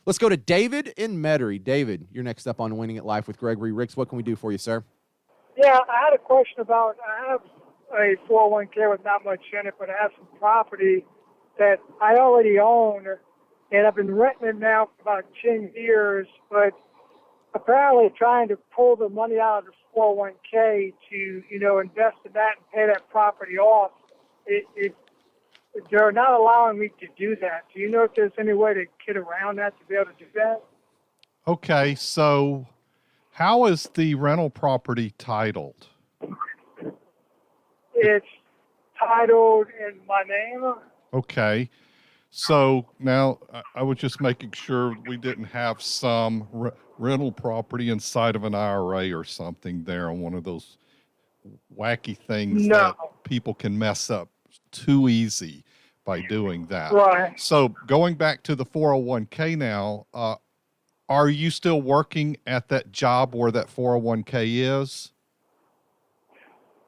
Let's go to David in Metairie. David, you're next up on Winning at Life with Gregory Ricks. What can we do for you, sir? Yeah, I had a question about, I have a 401k with not much in it, but I have some property that I already own, and I've been renting it now for about 10 years, but apparently trying to pull the money out of the 401k to, invest in that and pay that property off, they're not allowing me to do that. Do you know if there's any way to get around that to be able to do that? Okay, so how is the rental property titled? It's titled in my name. Okay, so now I was just making sure we didn't have some rental property inside of an IRA or something there on one of those wacky things No. that people can mess up too easy by doing that. Right. So going back to the 401k now, are you still working at that job where that 401k is?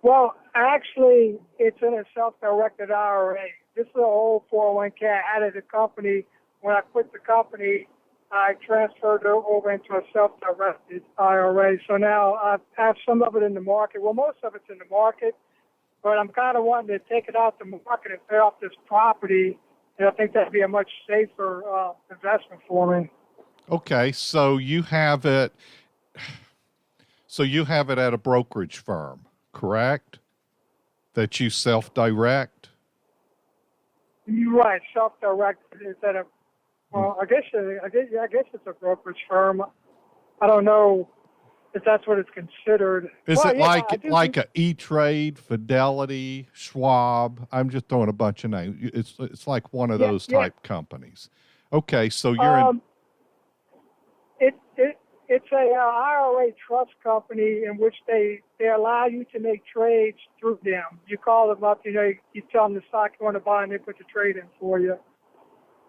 Well, actually, it's in a self-directed IRA. This is an old 401k I had at the company. When I quit the company, I transferred it over into a self-directed IRA. So now I have some of it in the market. Well, most of it's in the market, but I'm kind of wanting to take it out the market and pay off this property, and I think that'd be a much safer investment for me. Okay, so you have it. So you have it at a brokerage firm, correct? That you self-direct. You're right, self-directed. Is that a? Well, I guess it's a brokerage firm. I don't know if that's what it's considered. Is Well, it yeah, like a E-Trade, Fidelity, Schwab? I'm just throwing a bunch of names. It's like one of those type companies. Okay, so you're in. It's a IRA trust company in which they allow you to make trades through them. You call them up, you tell them the stock you want to buy, and they put the trade in for you.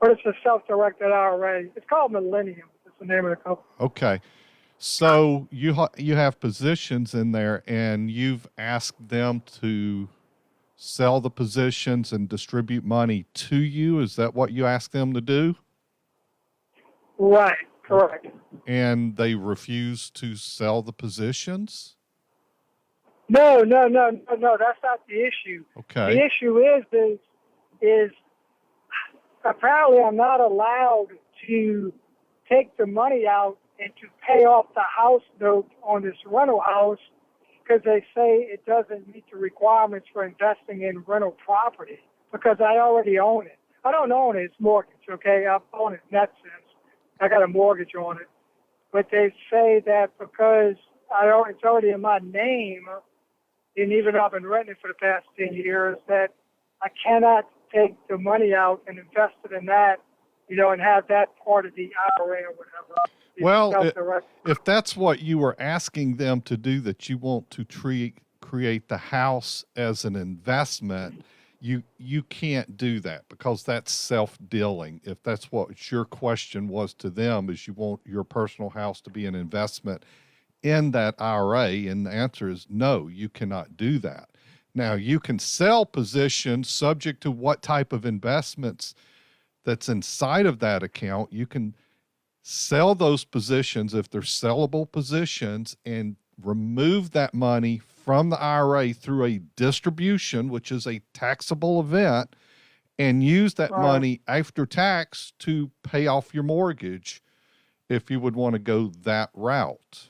But it's a self-directed IRA. It's called Millennium. That's the name of the company. Okay. So you have positions in there, and you've asked them to sell the positions and distribute money to you. Is that what you asked them to do? Right. Correct. And they refuse to sell the positions? No. That's not the issue. Okay. The issue is apparently I'm not allowed to take the money out and to pay off the house note on this rental house because they say it doesn't meet the requirements for investing in rental property because I already own it. I don't own it. It's mortgage, okay? I own it in that sense. I got a mortgage on it. But they say that because it's already in my name, and even though I've been renting it for the past 10 years, that I cannot take the money out and invest it in that, and have that part of the IRA or whatever. Well, if that's what you were asking them to do, that you want to create the house as an investment, you can't do that because that's self-dealing. If that's what your question was to them, is you want your personal house to be an investment in that IRA, and the answer is no, you cannot do that. Now, you can sell positions subject to what type of investments that's inside of that account. You can sell those positions if they're sellable positions and remove that money from the IRA through a distribution, which is a taxable event, and use that money after tax to pay off your mortgage if you would want to go that route.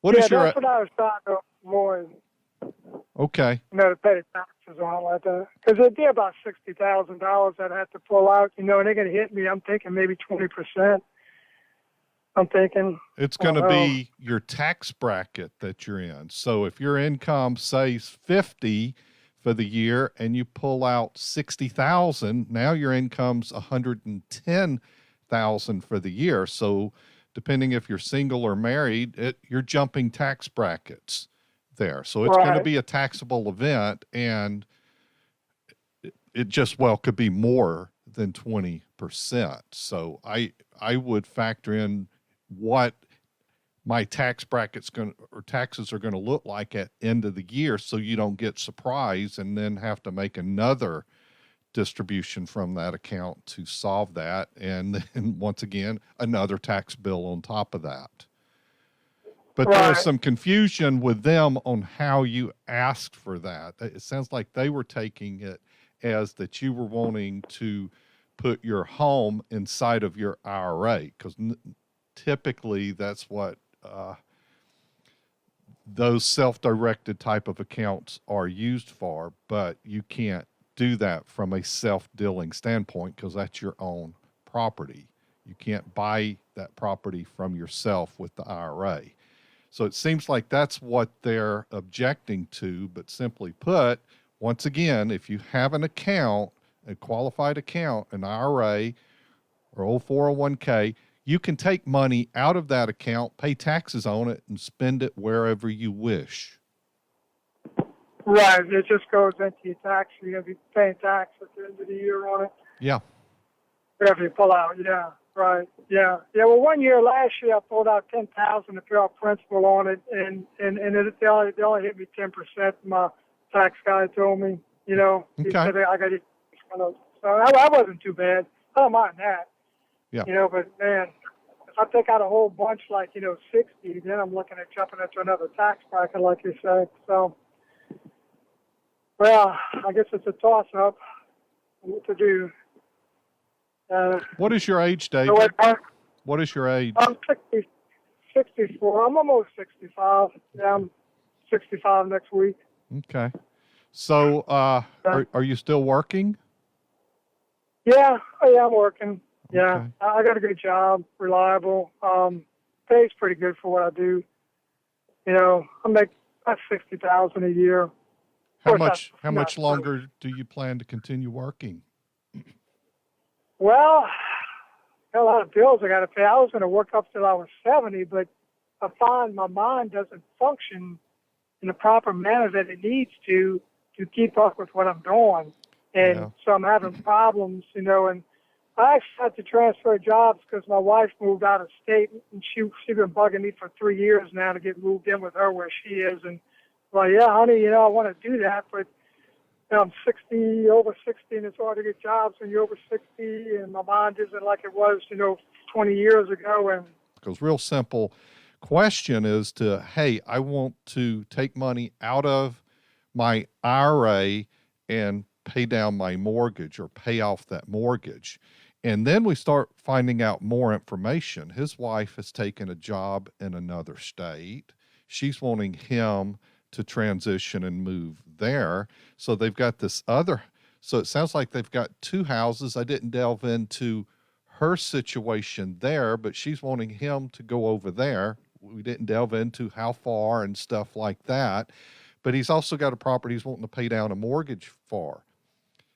That's what I was talking more. Okay. To pay the taxes on it like that. Because it'd be about $60,000 I'd have to pull out, and they're going to hit me. I'm thinking maybe 20%. I'm thinking it's going to be your tax bracket that you're in. So if your income says 50 for the year and you pull out 60,000, now your income's 110,000 for the year. So depending if you're single or married, you're jumping tax brackets there. So it's going to be a taxable event, and it just could be more than 20%. So I would factor in what my tax bracket's taxes are going to look like at end of the year, so you don't get surprised and then have to make another distribution from that account to solve that. And then once again, another tax bill on top of that. But there was Right. some confusion with them on how you asked for that. It sounds like they were taking it as that you were wanting to put your home inside of your IRA, because typically that's what those self-directed type of accounts are used for, but you can't do that from a self-dealing standpoint because that's your own property. You can't buy that property from yourself with the IRA. So it seems like that's what they're objecting to, but simply put, once again, if you have an account, a qualified account, an IRA or old 401k, you can take money out of that account, pay taxes on it, and spend it wherever you wish. Right. It just goes into your tax. You're going to be paying tax at the end of the year on it. Yeah. Whatever you pull out. Yeah. Right. Yeah. Yeah. Well, one year last year I pulled out $10,000 to pay off principal on it, and they only hit me 10%. My tax guy told me, he Okay. said I got it. So I wasn't too bad. I don't mind that. Yeah. But man, if I take out a whole bunch like 60, then I'm looking at jumping into another tax bracket, like you said. So, well, I guess it's a toss-up. What to do? What is your age, David? So What is your age? I'm 64. I'm almost 65. Yeah, I'm 65 next week. Okay. So, are you still working? Yeah. Oh, yeah, I'm working. Yeah. Okay. I got a good job, reliable. Pays pretty good for what I do. I make about $60,000 a year. How course, much that's not longer do you plan to continue working? Well, got a lot of bills I got to pay. I was going to work up till I was 70, but I find my mind doesn't function in the proper manner that it needs to keep up with what I'm doing. And Yeah. so I'm having problems, and I actually had to transfer jobs because my wife moved out of state, and she's been bugging me for 3 years now to get moved in with her where she is. And well, yeah, honey, I want to do that, but I'm over 60, and it's hard to get jobs when you're over 60, and my mind isn't like it was, 20 years ago. And Because real simple question is hey, I want to take money out of my IRA and pay down my mortgage or pay off that mortgage. And then we start finding out more information. His wife has taken a job in another state. She's wanting him to transition and move there. So they've got so it sounds like they've got two houses. I didn't delve into her situation there, but she's wanting him to go over there. We didn't delve into how far and stuff like that. But he's also got a property he's wanting to pay down a mortgage for.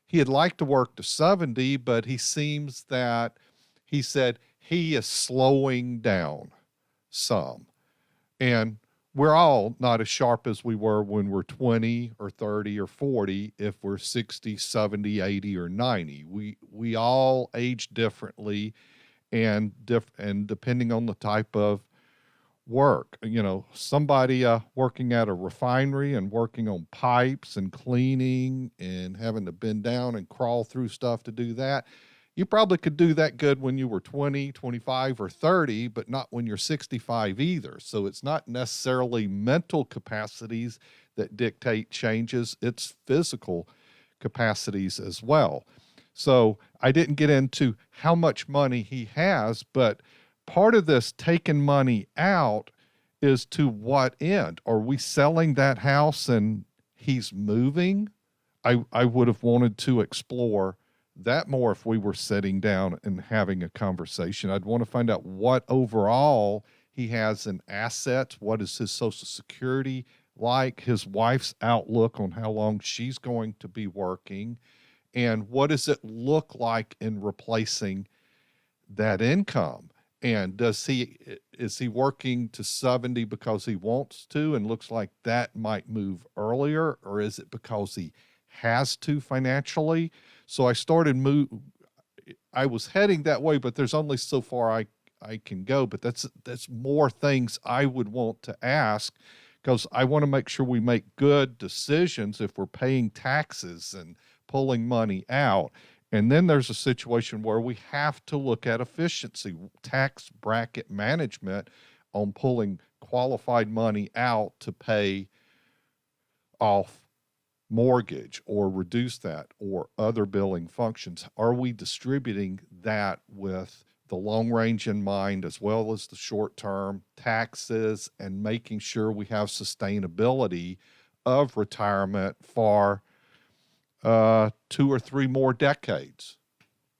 He'd like to work to 70, but he seems that he said he is slowing down some. And we're all not as sharp as we were when we're 20 or 30 or 40 if we're 60, 70, 80, or 90. We all age differently and depending on the type of work. Somebody working at a refinery and working on pipes and cleaning and having to bend down and crawl through stuff to do that. You probably could do that good when you were 20, 25, or 30, but not when you're 65 either. So it's not necessarily mental capacities that dictate changes, it's physical capacities as well. So I didn't get into how much money he has, but part of this taking money out is to what end? Are we selling that house and he's moving? I would have wanted to explore that more if we were sitting down and having a conversation. I'd want to find out what overall he has in assets. What is his Social Security like? His wife's outlook on how long she's going to be working. And what does it look like in replacing that income? And is he working to 70 because he wants to and looks like that might move earlier, or is it because he has to financially? So I was heading that way, but there's only so far I can go. But that's more things I would want to ask, because I want to make sure we make good decisions if we're paying taxes and pulling money out. And then there's a situation where we have to look at efficiency, tax bracket management on pulling qualified money out to pay off mortgage or reduce that or other billing functions. Are we distributing that with the long range in mind as well as the short term taxes and making sure we have sustainability of retirement for 2 or 3 more decades?